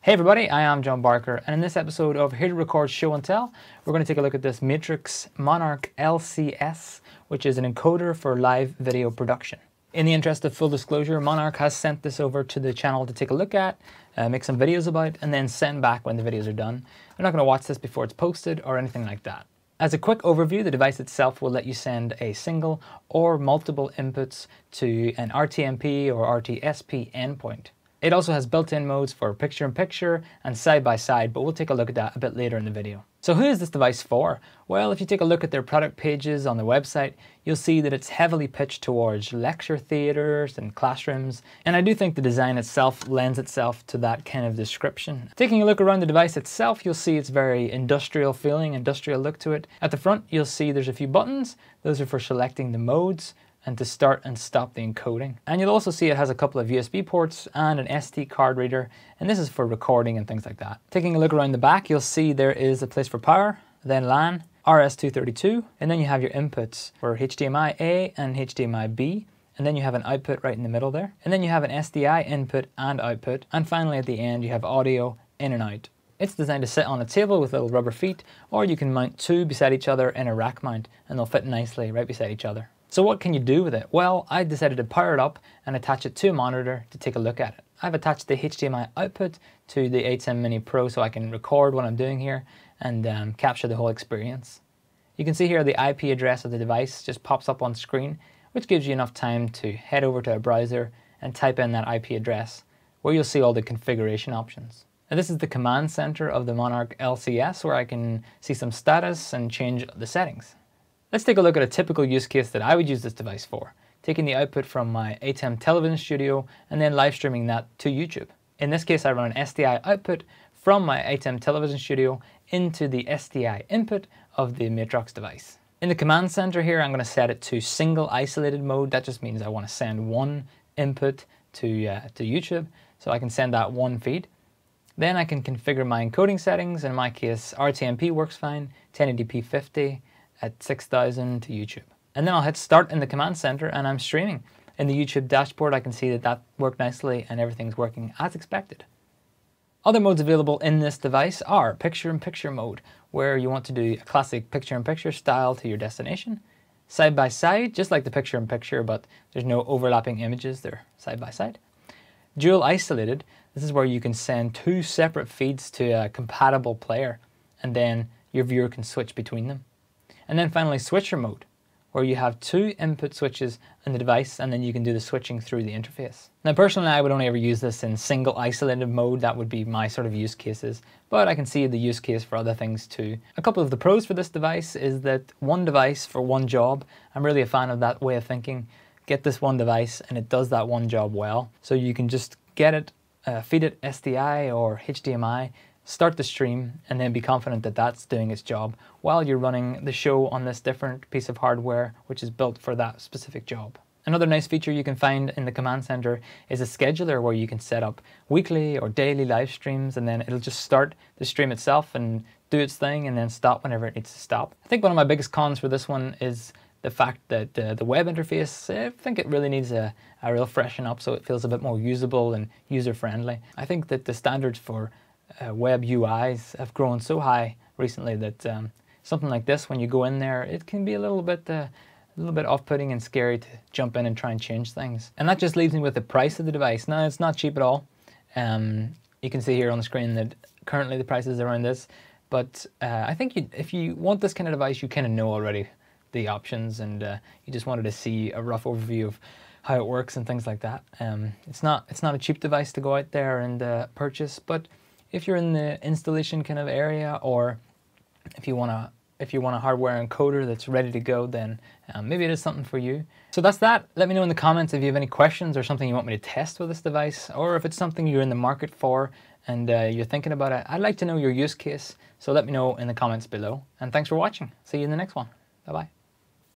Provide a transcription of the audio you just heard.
Hey everybody, I am John Barker, and in this episode of Here to Record Show and Tell, we're going to take a look at this Matrox Monarch LCS, which is an encoder for live video production. In the interest of full disclosure, Monarch has sent this over to the channel to take a look at, make some videos about, and then send back when the videos are done. I'm not going to watch this before it's posted or anything like that. As a quick overview, the device itself will let you send a single or multiple inputs to an RTMP or RTSP endpoint. It also has built-in modes for picture-in-picture and side-by-side, but we'll take a look at that a bit later in the video. So who is this device for? Well, if you take a look at their product pages on their website, you'll see that it's heavily pitched towards lecture theaters and classrooms, and I do think the design itself lends itself to that kind of description. Taking a look around the device itself, you'll see it's very industrial feeling, industrial look to it. At the front, you'll see there's a few buttons. Those are for selecting the modes and to start and stop the encoding. And you'll also see it has a couple of USB ports and an SD card reader, and this is for recording and things like that. Taking a look around the back, you'll see there is a place for power, then LAN, RS-232, and then you have your inputs for HDMI-A and HDMI-B, and then you have an output right in the middle there, and then you have an SDI input and output, and finally at the end you have audio in and out. It's designed to sit on a table with little rubber feet, or you can mount two beside each other in a rack mount, and they'll fit nicely right beside each other. So what can you do with it? Well, I decided to power it up and attach it to a monitor to take a look at it. I've attached the HDMI output to the ATEM Mini Pro so I can record what I'm doing here and capture the whole experience. You can see here the IP address of the device just pops up on screen, which gives you enough time to head over to a browser and type in that IP address, where you'll see all the configuration options. Now this is the command center of the Monarch LCS, where I can see some status and change the settings. Let's take a look at a typical use case that I would use this device for, taking the output from my ATEM television studio and then live streaming that to YouTube. In this case, I run an SDI output from my ATEM television studio into the SDI input of the Matrox device. In the command center here, I'm going to set it to single isolated mode. That just means I want to send one input to YouTube, so I can send that one feed. Then I can configure my encoding settings. In my case, RTMP works fine, 1080p 50, at 6000 to YouTube. And then I'll hit start in the command center and I'm streaming. In the YouTube dashboard I can see that worked nicely and everything's working as expected. Other modes available in this device are picture-in-picture mode, where you want to do a classic picture-in-picture style to your destination. Side-by-side, just like the picture-in-picture, but there's no overlapping images, they're side-by-side. Dual isolated, this is where you can send two separate feeds to a compatible player and then your viewer can switch between them. And then finally switcher mode, where you have two input switches in the device and then you can do the switching through the interface. Now personally I would only ever use this in single isolated mode. That would be my sort of use cases, but I can see the use case for other things too. A couple of the pros for this device is that one device for one job. I'm really a fan of that way of thinking. Get this one device and it does that one job well. So you can just get it, feed it SDI or HDMI, start the stream, and then be confident that that's doing its job while you're running the show on this different piece of hardware which is built for that specific job. Another nice feature you can find in the command center is a scheduler where you can set up weekly or daily live streams, and then it'll just start the stream itself and do its thing and then stop whenever it needs to stop. I think one of my biggest cons for this one is the fact that the web interface, I think it really needs a real freshen up so it feels a bit more usable and user-friendly. I think that the standards for web UIs have grown so high recently that something like this, when you go in there, it can be a little bit off-putting and scary to jump in and try and change things. And that just leaves me with the price of the device. Now, it's not cheap at all. You can see here on the screen that currently the price is around this, but I think if you want this kind of device, you kind of know already the options, and you just wanted to see a rough overview of how it works and things like that. It's not a cheap device to go out there and purchase, but if you're in the installation kind of area, or if you want a hardware encoder that's ready to go, then maybe it is something for you. So that's that. Let me know in the comments if you have any questions or something you want me to test with this device, or if it's something you're in the market for and you're thinking about it. I'd like to know your use case, so let me know in the comments below. And thanks for watching. See you in the next one. Bye-bye.